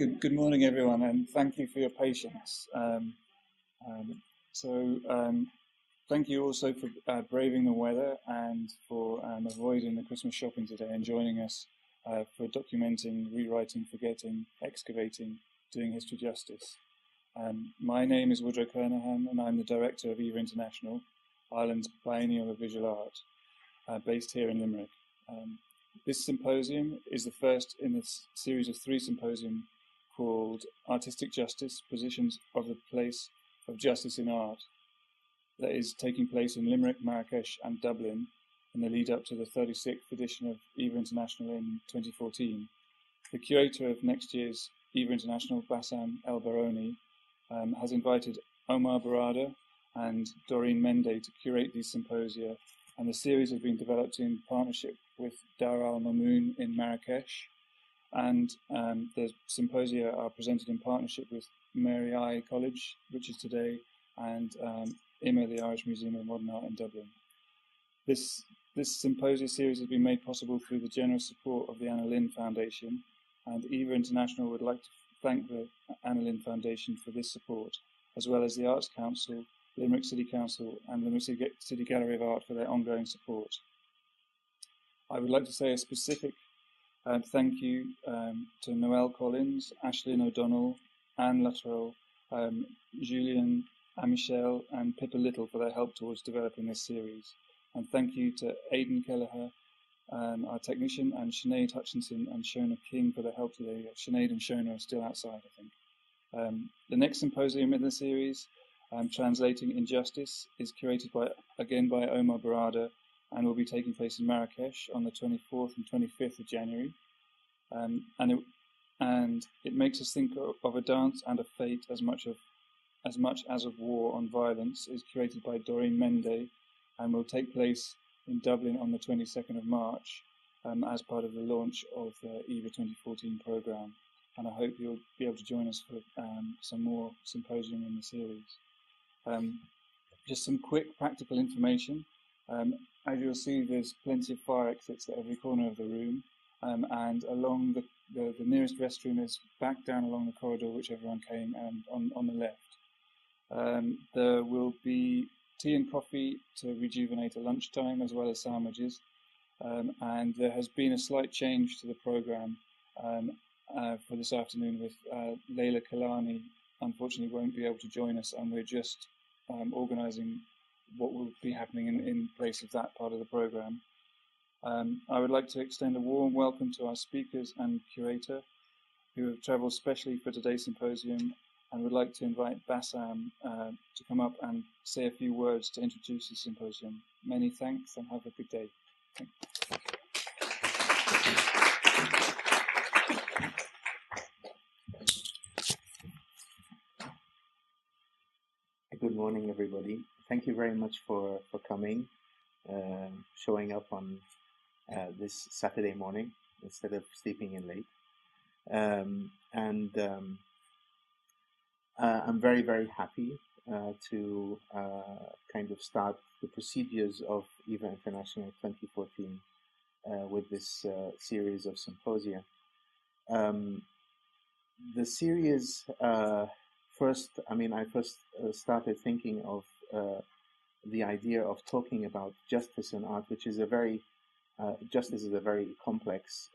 Good morning, everyone, and thank you for your patience. Thank you also for braving the weather and for avoiding the Christmas shopping today and joining us for documenting, rewriting, forgetting, excavating, doing history justice. My name is Woodrow Kernahan, and I'm the director of EVA International, Ireland's Biennial of Visual Art, based here in Limerick. This symposium is the first in a series of 3 symposium called Artistic Justice, Positions of the Place of Justice in Art, that is taking place in Limerick, Marrakech and Dublin in the lead up to the 36th edition of EVA International in 2014. The curator of next year's EVA International, Bassam El Baroni, has invited Omar Berrada and Doreen Mende to curate these symposia, and the series has been developed in partnership with Dar Al Mamoun in Marrakech, and the symposia are presented in partnership with Mary Immaculate College, which is today, and IMA, the Irish Museum of Modern Art in Dublin. This symposia series has been made possible through the generous support of the Anna Lindh Foundation, and EVA International would like to thank the Anna Lindh Foundation for this support, as well as the Arts Council, Limerick City Council and Limerick City Gallery of Art for their ongoing support. I would like to say a specific thank you to Noel Collins, Aislinn O'Donnell, Anne Luttrell, Julian Amichel and Pippa Little for their help towards developing this series. And thank you to Aidan Kelleher, our technician, and Sinead Hutchinson and Shona King for their help today. Sinead and Shona are still outside, I think. The next symposium in the series, Translating Injustice, is curated again by Omar Berrada and will be taking place in Marrakech on the 24th and 25th of January. And it makes us think of a dance and a fate as much as of war on violence, is curated by Doreen Mende and will take place in Dublin on the 22nd of March as part of the launch of the EVA 2014 programme. And I hope you'll be able to join us for some more symposium in the series. Just some quick practical information. As you'll see, there's plenty of fire exits at every corner of the room, and along the nearest restroom is back down along the corridor which everyone came, and on the left. There will be tea and coffee to rejuvenate at lunchtime, as well as sandwiches, and there has been a slight change to the programme for this afternoon, with Leila Kalani unfortunately won't be able to join us, and we're just organising what will be happening in place of that part of the programme. I would like to extend a warm welcome to our speakers and curator, who have travelled specially for today's symposium, and would like to invite Bassam to come up and say a few words to introduce the symposium. Many thanks and have a good day. Thank you. Good morning, everybody. Thank you very much for coming, showing up on this Saturday morning instead of sleeping in late. I'm very, very happy to kind of start the procedures of EVA International 2014 with this series of symposia. The series I first started thinking of the idea of talking about justice in art, which is a very justice is a very complex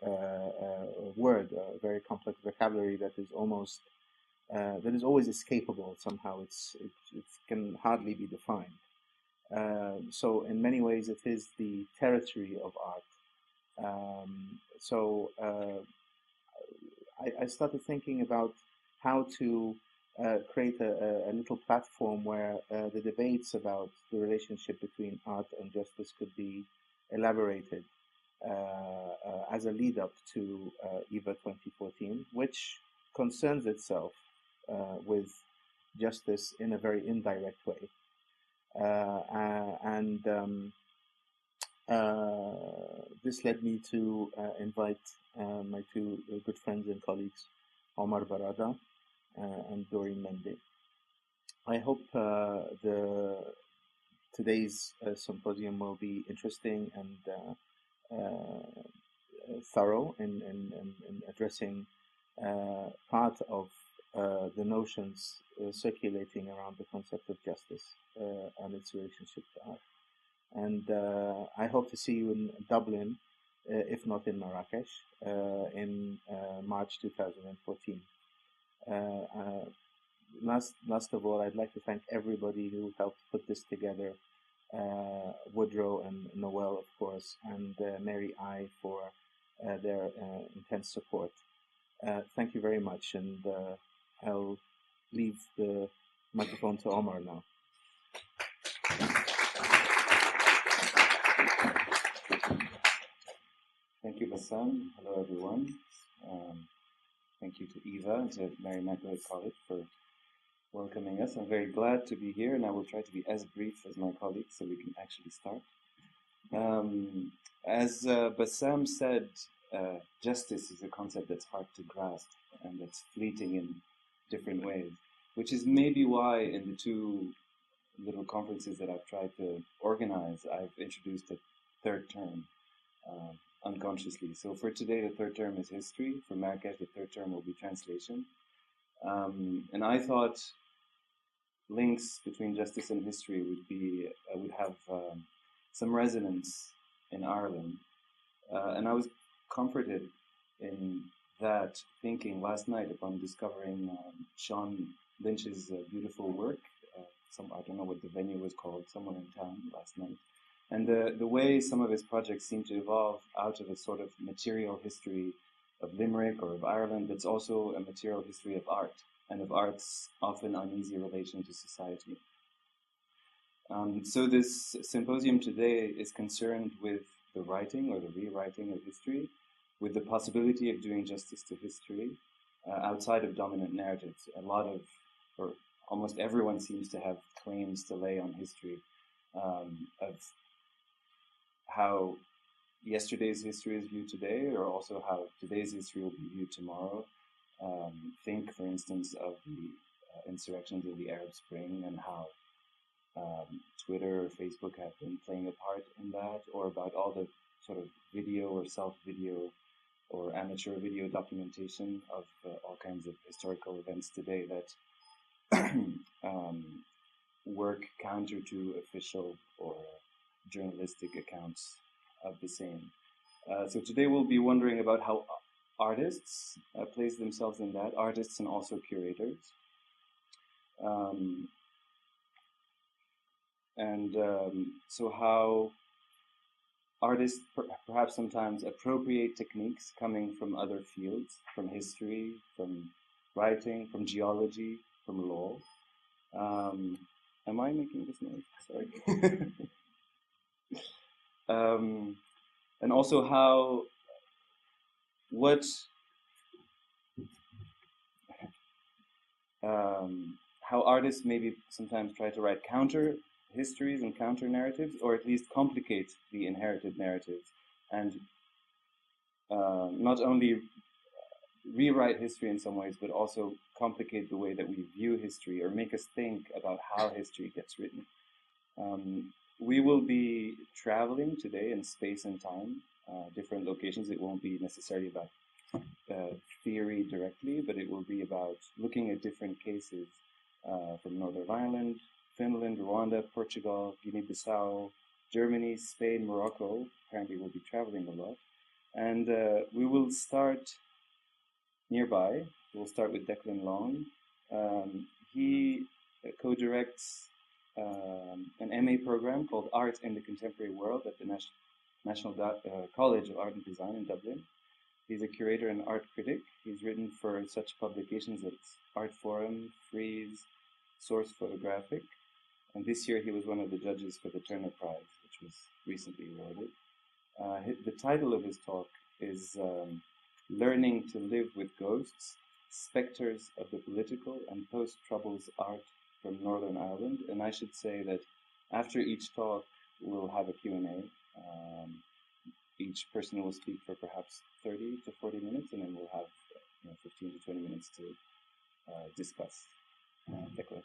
word, a very complex vocabulary that is almost that is always escapable somehow. It can hardly be defined. So in many ways, it is the territory of art. I started thinking about how to create a little platform where the debates about the relationship between art and justice could be elaborated as a lead up to EVA 2014, which concerns itself with justice in a very indirect way. This led me to invite my two good friends and colleagues, Omar Berrada and Doreen Mende. I hope today's symposium will be interesting and thorough in addressing part of the notions circulating around the concept of justice and its relationship to art. And I hope to see you in Dublin, if not in Marrakech, in March 2014. Last of all, I'd like to thank everybody who helped put this together, Woodrow and Noel, of course, and Mary I for their intense support. Thank you very much, and I'll leave the microphone to Omar now. Thank you, Bassam. Hello, everyone. Thank you to EVA and to Mary Immaculate College for welcoming us. I'm very glad to be here, and I will try to be as brief as my colleagues so we can actually start. As Bassam said, justice is a concept that's hard to grasp and that's fleeting in different ways, which is maybe why in the two little conferences that I've tried to organize, I've introduced a third term unconsciously. So for today, the third term is history. For Marrakech, the third term will be translation. And I thought links between justice and history would have some resonance in Ireland. And I was comforted in that thinking last night upon discovering Sean Lynch's beautiful work. I don't know what the venue was called, somewhere in town last night. And the way some of his projects seem to evolve out of a sort of material history of Limerick or of Ireland, that's also a material history of art, and of art's often uneasy relation to society. So this symposium today is concerned with the writing or the rewriting of history, with the possibility of doing justice to history outside of dominant narratives. A lot of, or almost everyone seems to have claims to lay on history of how yesterday's history is viewed today, or also how today's history will be viewed tomorrow. Think, for instance, of the insurrections of the Arab Spring and how Twitter or Facebook have been playing a part in that, or about all the sort of video or self-video or amateur video documentation of all kinds of historical events today that work counter to official or journalistic accounts of the same. So today we'll be wondering about how artists place themselves in that, artists and also curators. So how artists perhaps sometimes appropriate techniques coming from other fields, from history, from writing, from geology, from law. Am I making this noise? Sorry. And also how artists maybe sometimes try to write counter histories and counter narratives, or at least complicate the inherited narratives, and not only rewrite history in some ways, but also complicate the way that we view history, or make us think about how history gets written. We will be traveling today in space and time, different locations. It won't be necessarily about theory directly, but it will be about looking at different cases from Northern Ireland, Finland, Rwanda, Portugal, Guinea-Bissau, Germany, Spain, Morocco. Apparently we'll be traveling a lot. And we will start nearby. We'll start with Declan Long. He co-directs an MA program called Art in the Contemporary World at the National College of Art and Design in Dublin. He's a curator and art critic. He's written for such publications as Art Forum, Rees, Source Photographic. And this year he was one of the judges for the Turner Prize, which was recently awarded. The title of his talk is Learning to Live with Ghosts, Spectres of the Political and Post-Troubles Art from Northern Ireland. And I should say that after each talk, we'll have a Q&A. Each person will speak for perhaps 30 to 40 minutes, and then we'll have 15 to 20 minutes to discuss. Declan.